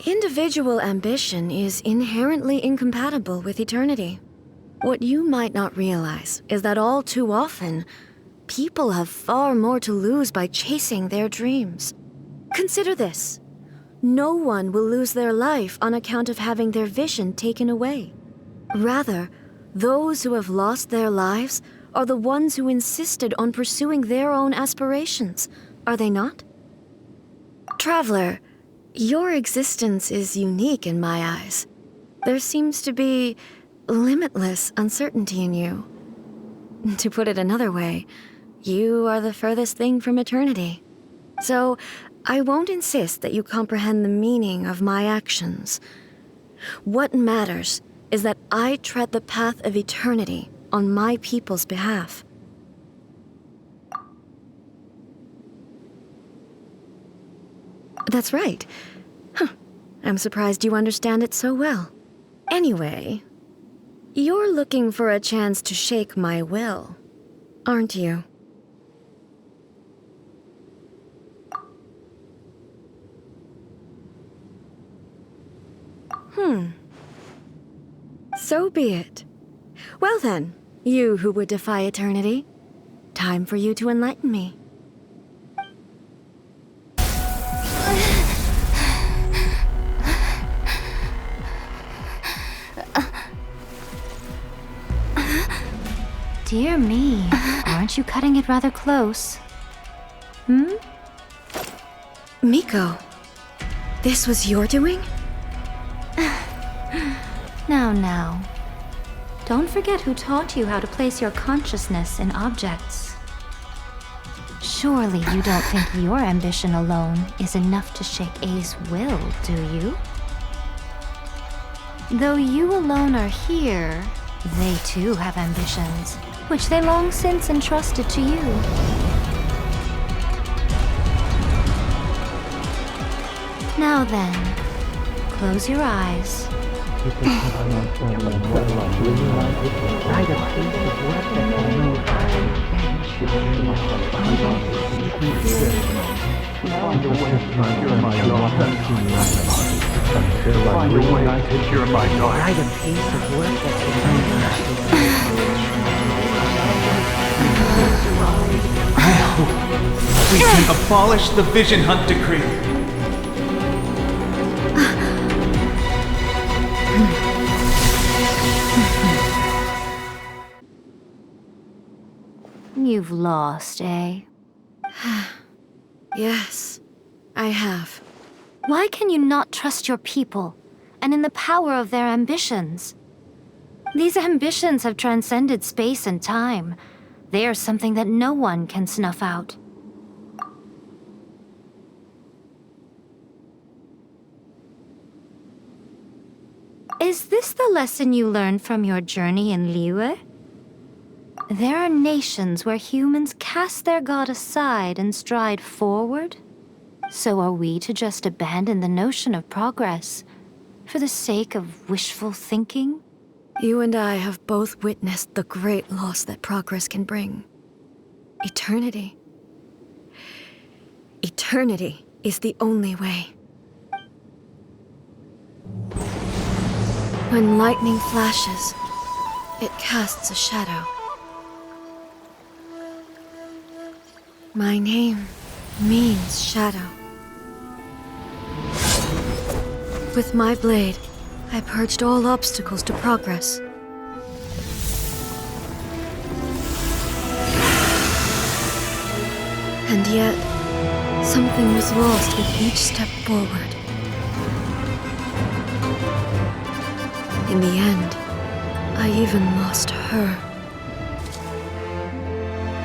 Individual ambition is inherently incompatible with eternity. What you might not realize is that all too often, people have far more to lose by chasing their dreams. Consider this. No one will lose their life on account of having their vision taken away. Rather, those who have lost their lives are the ones who insisted on pursuing their own aspirations, are they not? Traveler, your existence is unique in my eyes. There seems to be limitless uncertainty in you. To put it another way, you are the furthest thing from eternity. So, I won't insist that you comprehend the meaning of my actions. What matters is that I tread the path of eternity on my people's behalf. That's right. I'm surprised you understand it so well. Anyway, you're looking for a chance to shake my will, aren't you? So be it. Well then, you who would defy eternity, time for you to enlighten me. Dear me, aren't you cutting it rather close? Miko, this was your doing? Now. Don't forget who taught you how to place your consciousness in objects. Surely you don't think your ambition alone is enough to shake A's will, do you? Though you alone are here, they too have ambitions, which they long since entrusted to you. Now then, close your eyes. We can abolish the Vision Hunt Decree. You've lost, eh? Yes, I have. Why can you not trust your people, and in the power of their ambitions? These ambitions have transcended space and time. They are something that no one can snuff out. Is this the lesson you learned from your journey in Liyue? There are nations where humans cast their god aside and stride forward. So are we to just abandon the notion of progress for the sake of wishful thinking? You and I have both witnessed the great loss that progress can bring. Eternity. Eternity is the only way. When lightning flashes, it casts a shadow. My name means shadow. With my blade, I purged all obstacles to progress. And yet, something was lost with each step forward. In the end, I even lost her.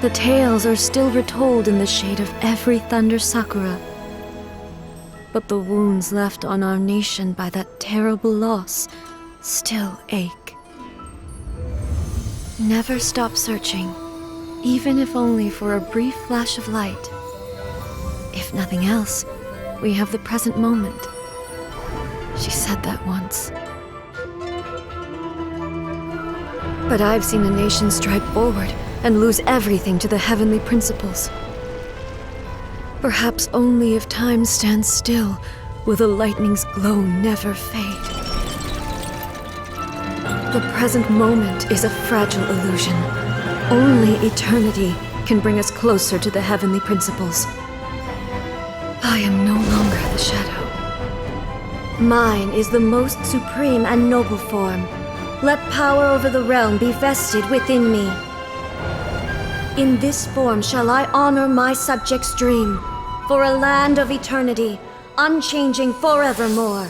The tales are still retold in the shade of every thunder sakura. But the wounds left on our nation by that terrible loss still ache. Never stop searching, even if only for a brief flash of light. If nothing else, we have the present moment. She said that once. But I've seen a nation stride forward and lose everything to the heavenly principles. Perhaps only if time stands still will the lightning's glow never fade. The present moment is a fragile illusion. Only eternity can bring us closer to the heavenly principles. I am no longer the shadow. Mine is the most supreme and noble form. Let power over the realm be vested within me. In this form shall I honor my subjects' dream, for a land of eternity, unchanging forevermore.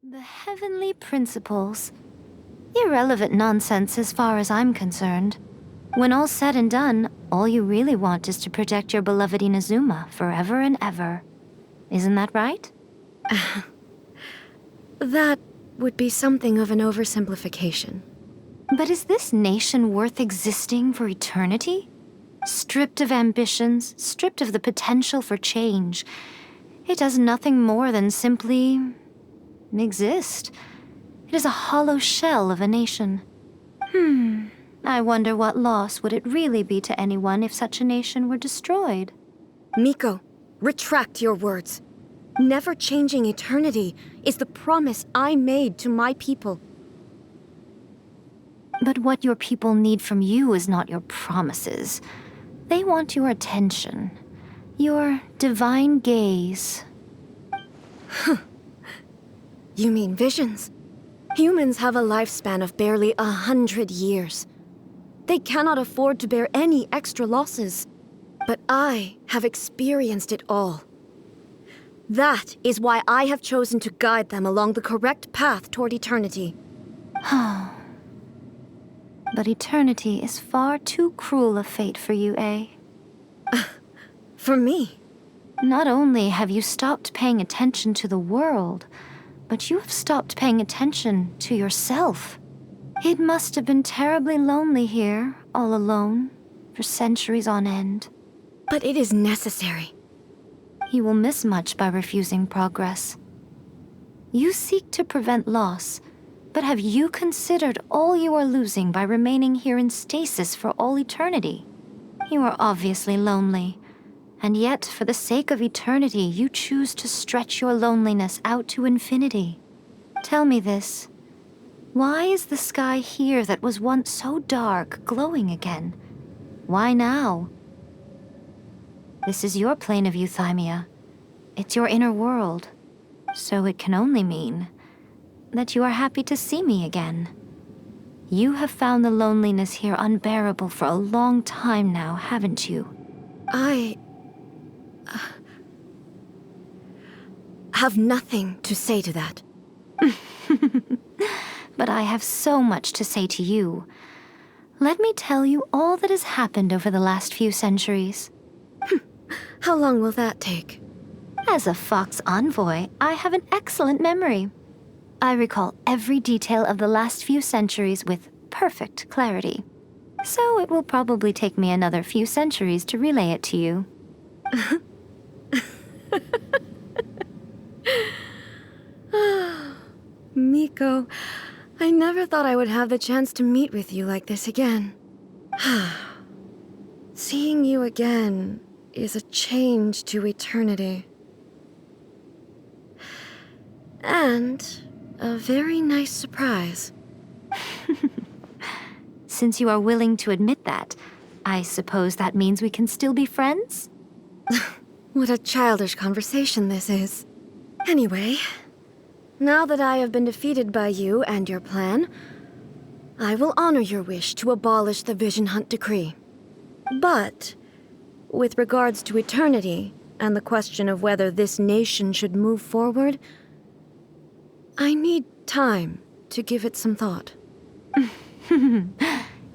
The heavenly principles. Irrelevant nonsense as far as I'm concerned. When all's said and done, all you really want is to protect your beloved Inazuma forever and ever. Isn't that right? That would be something of an oversimplification. But is this nation worth existing for eternity? Stripped of ambitions, stripped of the potential for change, it does nothing more than simply exist. It is a hollow shell of a nation. I wonder what loss would it really be to anyone if such a nation were destroyed? Miko, retract your words. Never changing eternity is the promise I made to my people. But what your people need from you is not your promises. They want your attention, your divine gaze. You mean visions? Humans have a lifespan of barely 100 years. They cannot afford to bear any extra losses. But I have experienced it all. That is why I have chosen to guide them along the correct path toward eternity. But eternity is far too cruel a fate for you, eh? For me? Not only have you stopped paying attention to the world, but you have stopped paying attention to yourself. It must have been terribly lonely here, all alone, for centuries on end. But it is necessary. You will miss much by refusing progress. You seek to prevent loss, but have you considered all you are losing by remaining here in stasis for all eternity? You are obviously lonely, and yet for the sake of eternity you choose to stretch your loneliness out to infinity. Tell me this. Why is the sky here that was once so dark glowing again? Why now? This is your plane of euthymia. It's your inner world. So it can only mean that you are happy to see me again. You have found the loneliness here unbearable for a long time now, haven't you? I have nothing to say to that. But I have so much to say to you. Let me tell you all that has happened over the last few centuries. How long will that take? As a Fox envoy, I have an excellent memory. I recall every detail of the last few centuries with perfect clarity. So it will probably take me another few centuries to relay it to you. Miko, I never thought I would have the chance to meet with you like this again. Seeing you again is a change to eternity. And a very nice surprise. Since you are willing to admit that, I suppose that means we can still be friends? What a childish conversation this is. Anyway, now that I have been defeated by you and your plan, I will honor your wish to abolish the Vision Hunt decree. But, with regards to eternity and the question of whether this nation should move forward, I need time to give it some thought.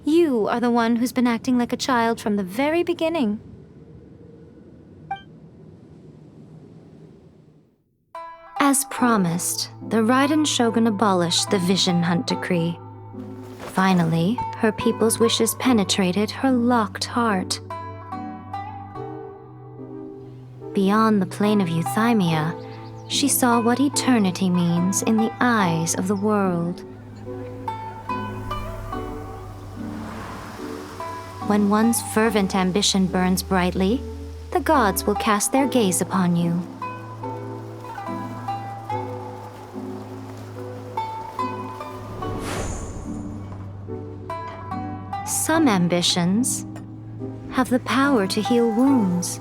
You are the one who's been acting like a child from the very beginning. As promised, the Raiden Shogun abolished the Vision Hunt decree. Finally, her people's wishes penetrated her locked heart. Beyond the plane of euthymia, she saw what eternity means in the eyes of the world. When one's fervent ambition burns brightly, the gods will cast their gaze upon you. Some ambitions have the power to heal wounds,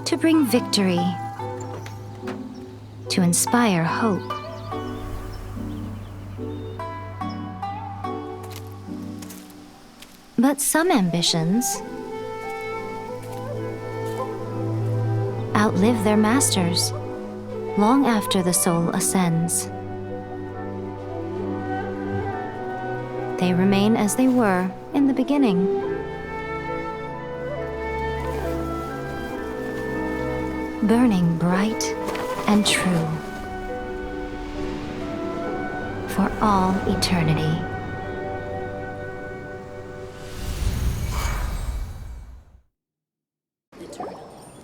to bring victory, to inspire hope. But some ambitions outlive their masters long after the soul ascends. They remain as they were in the beginning. Burning bright and true for all eternity.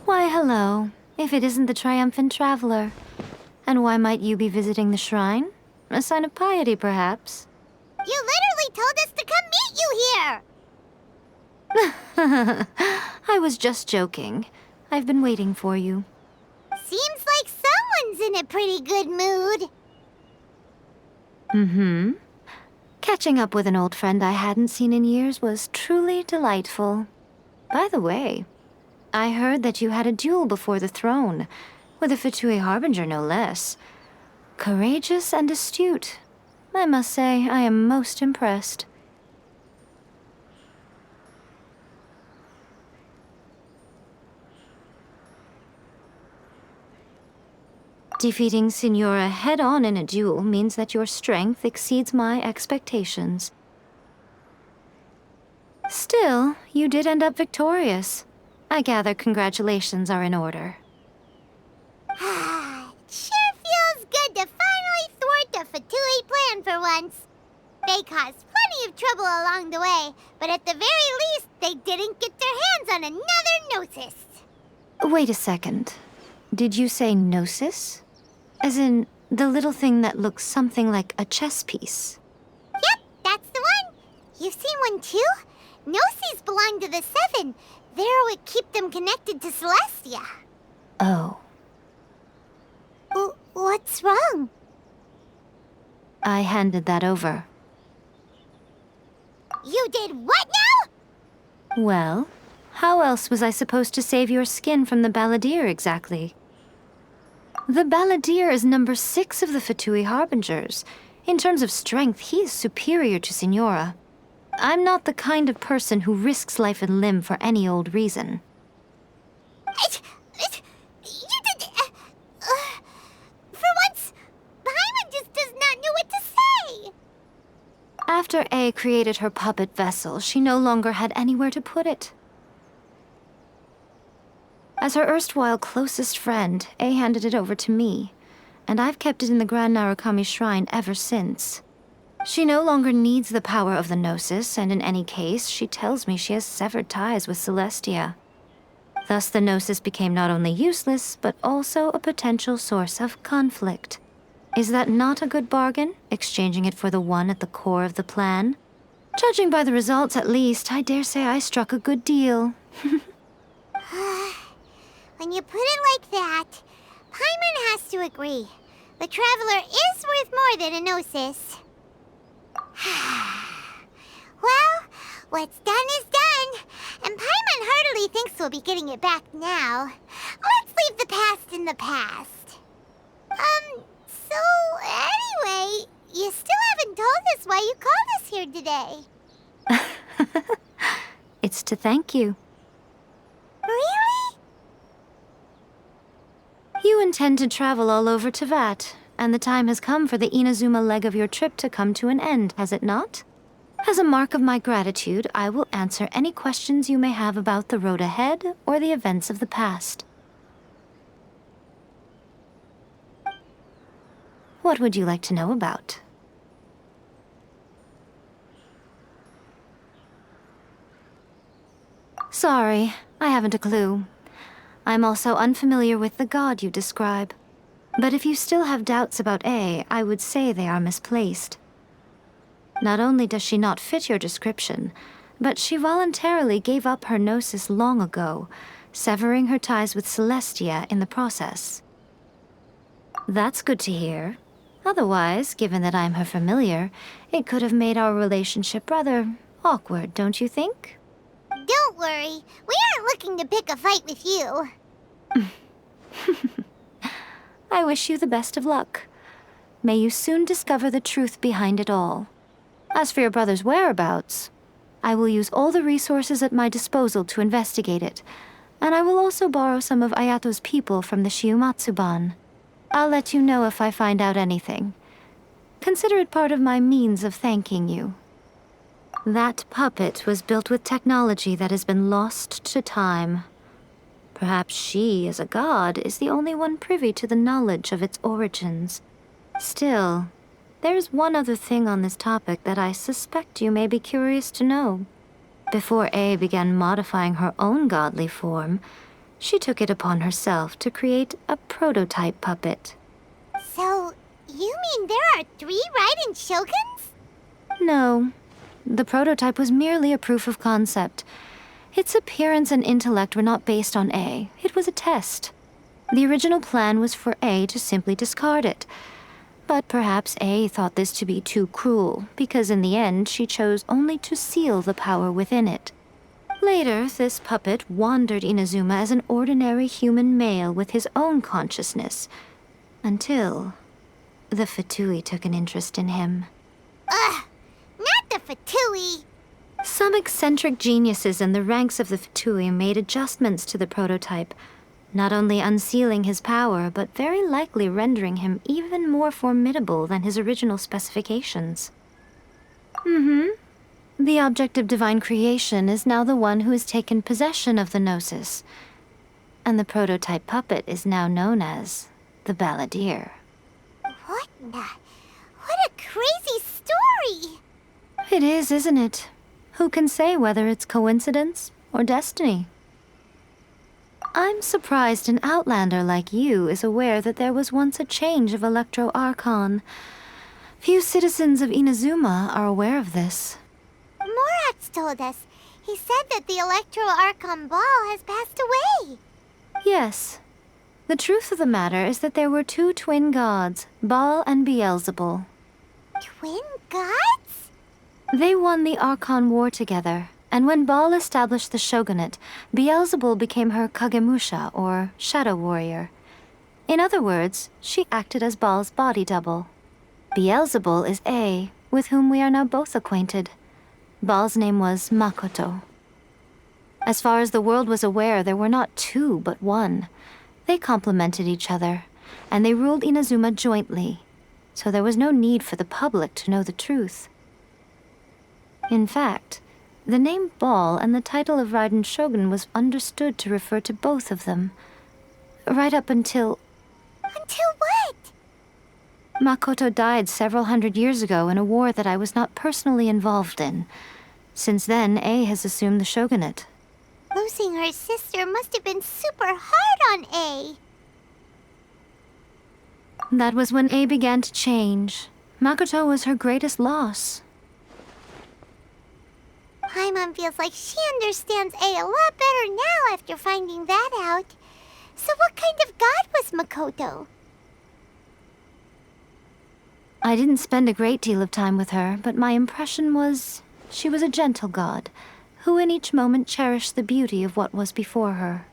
Why, hello, if it isn't the triumphant traveler. And why might you be visiting the shrine? A sign of piety, perhaps? You literally told us to come meet you here! I was just joking. I've been waiting for you. Seems like someone's in a pretty good mood. Mm-hmm. Catching up with an old friend I hadn't seen in years was truly delightful. By the way, I heard that you had a duel before the throne, with a Fatui Harbinger no less. Courageous and astute. I must say, I am most impressed. Defeating Signora head-on in a duel means that your strength exceeds my expectations. Still, you did end up victorious. I gather congratulations are in order. Sure feels good to finally thwart the Fatui plan for once. They caused plenty of trouble along the way, but at the very least, they didn't get their hands on another Gnosis. Wait a second. Did you say Gnosis? As in, the little thing that looks something like a chess piece? Yep, that's the one. You've seen one too? Gnosis belong to the Seven. They're what keep them connected to Celestia. Oh. What's wrong? I handed that over. You did what now? Well, how else was I supposed to save your skin from the Balladeer exactly? The Balladeer is number 6 of the Fatui Harbingers. In terms of strength, he is superior to Signora. I'm not the kind of person who risks life and limb for any old reason. You did... for once, Paimon just does not know what to say. After A created her puppet vessel, she no longer had anywhere to put it. As her erstwhile closest friend, A handed it over to me, and I've kept it in the Grand Narukami Shrine ever since. She no longer needs the power of the Gnosis, and in any case, she tells me she has severed ties with Celestia. Thus the Gnosis became not only useless, but also a potential source of conflict. Is that not a good bargain, exchanging it for the one at the core of the plan? Judging by the results, at least, I dare say I struck a good deal. When you put it like that, Paimon has to agree. The Traveler is worth more than a Gnosis. Well, what's done is done, and Paimon heartily thinks we'll be getting it back now. Let's leave the past in the past. So anyway, you still haven't told us why you called us here today. It's to thank you. Really? You intend to travel all over Teyvat, and the time has come for the Inazuma leg of your trip to come to an end, has it not? As a mark of my gratitude, I will answer any questions you may have about the road ahead or the events of the past. What would you like to know about? Sorry, I haven't a clue. I'm also unfamiliar with the god you describe. But if you still have doubts about A, I would say they are misplaced. Not only does she not fit your description, but she voluntarily gave up her Gnosis long ago, severing her ties with Celestia in the process. That's good to hear. Otherwise, given that I'm her familiar, it could have made our relationship rather awkward, don't you think? Don't worry, we aren't looking to pick a fight with you. I wish you the best of luck. May you soon discover the truth behind it all. As for your brother's whereabouts, I will use all the resources at my disposal to investigate it, and I will also borrow some of Ayato's people from the Shiumatsuban. I'll let you know if I find out anything. Consider it part of my means of thanking you. That puppet was built with technology that has been lost to time. Perhaps she, as a god, is the only one privy to the knowledge of its origins. Still, there's one other thing on this topic that I suspect you may be curious to know. Before A began modifying her own godly form, she took it upon herself to create a prototype puppet. So, you mean there are 3 Raiden Shoguns? No, the prototype was merely a proof of concept. Its appearance and intellect were not based on A. It was a test. The original plan was for A to simply discard it. But perhaps A thought this to be too cruel, because in the end she chose only to seal the power within it. Later, this puppet wandered Inazuma as an ordinary human male with his own consciousness, until the Fatui took an interest in him. Ugh, not the Fatui. Some eccentric geniuses in the ranks of the Fatui made adjustments to the prototype, not only unsealing his power, but very likely rendering him even more formidable than his original specifications. The object of divine creation is now the one who has taken possession of the Gnosis, and the prototype puppet is now known as the Balladeer. What a crazy story! It is, isn't it? Who can say whether it's coincidence or destiny? I'm surprised an outlander like you is aware that there was once a change of Electro Archon. Few citizens of Inazuma are aware of this. Morat's told us. He said that the Electro Archon Ball has passed away. Yes. The truth of the matter is that there were 2 twin gods, Baal and Beelzebul. Twin gods? They won the Archon War together, and when Baal established the shogunate, Beelzebul became her Kagemusha, or shadow warrior. In other words, she acted as Baal's body double. Beelzebul is A, with whom we are now both acquainted. Baal's name was Makoto. As far as the world was aware, there were not 2, but 1. They complemented each other, and they ruled Inazuma jointly, so there was no need for the public to know the truth. In fact, the name Baal and the title of Raiden Shogun was understood to refer to both of them, right up until... Until what? Makoto died several hundred years ago in a war that I was not personally involved in. Since then, A has assumed the shogunate. Losing her sister must have been super hard on A. That was when A began to change. Makoto was her greatest loss. Paimon feels like she understands A lot better now after finding that out. So what kind of god was Makoto? I didn't spend a great deal of time with her, but my impression was she was a gentle god, who in each moment cherished the beauty of what was before her.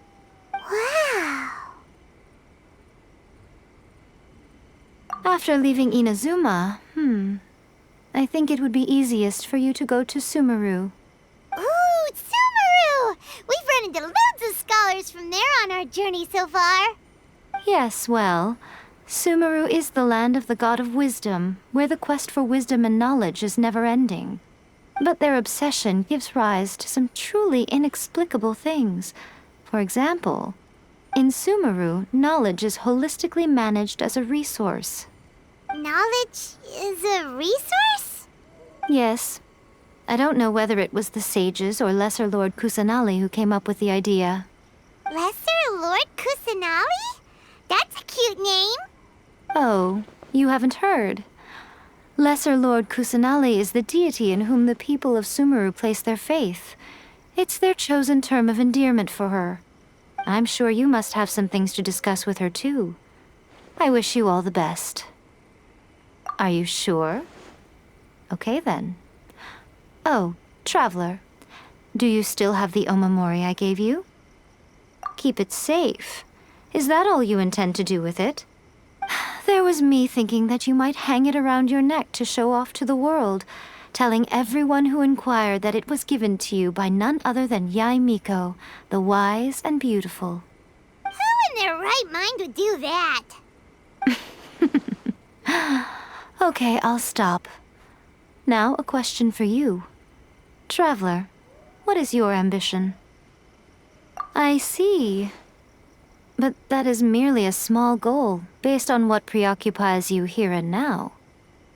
Wow! After leaving Inazuma, I think it would be easiest for you to go to Sumeru. Ooh, Sumeru! We've run into loads of scholars from there on our journey so far. Yes, well, Sumeru is the land of the god of wisdom, where the quest for wisdom and knowledge is never-ending. But their obsession gives rise to some truly inexplicable things. For example, in Sumeru, knowledge is holistically managed as a resource. Knowledge is a resource? Yes. I don't know whether it was the sages or Lesser Lord Kusanali who came up with the idea. Lesser Lord Kusanali? That's a cute name. Oh, you haven't heard. Lesser Lord Kusanali is the deity in whom the people of Sumeru place their faith. It's their chosen term of endearment for her. I'm sure you must have some things to discuss with her too. I wish you all the best. Are you sure? Okay then. Oh, Traveler, do you still have the omamori I gave you? Keep it safe. Is that all you intend to do with it? There was me thinking that you might hang it around your neck to show off to the world, telling everyone who inquired that it was given to you by none other than Yae Miko, the wise and beautiful. Who in their right mind would do that? Okay, I'll stop. Now, a question for you. Traveler, what is your ambition? I see. But that is merely a small goal, based on what preoccupies you here and now.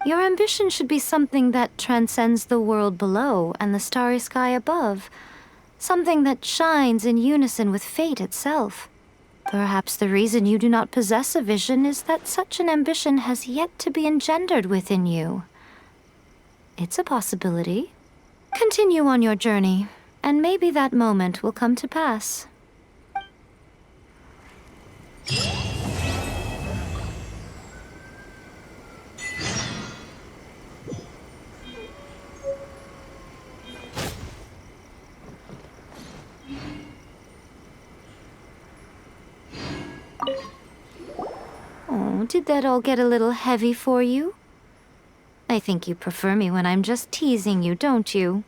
Your ambition should be something that transcends the world below and the starry sky above. Something that shines in unison with fate itself. Perhaps the reason you do not possess a vision is that such an ambition has yet to be engendered within you. It's a possibility. Continue on your journey, and maybe that moment will come to pass. Oh, did that all get a little heavy for you? I think you prefer me when I'm just teasing you, don't you?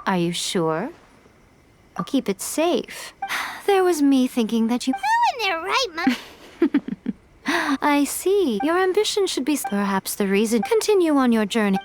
Are you sure? I'll keep it safe. There was me thinking that you... Who in their right mind? I see. Your ambition should be... Perhaps the reason... Continue on your journey.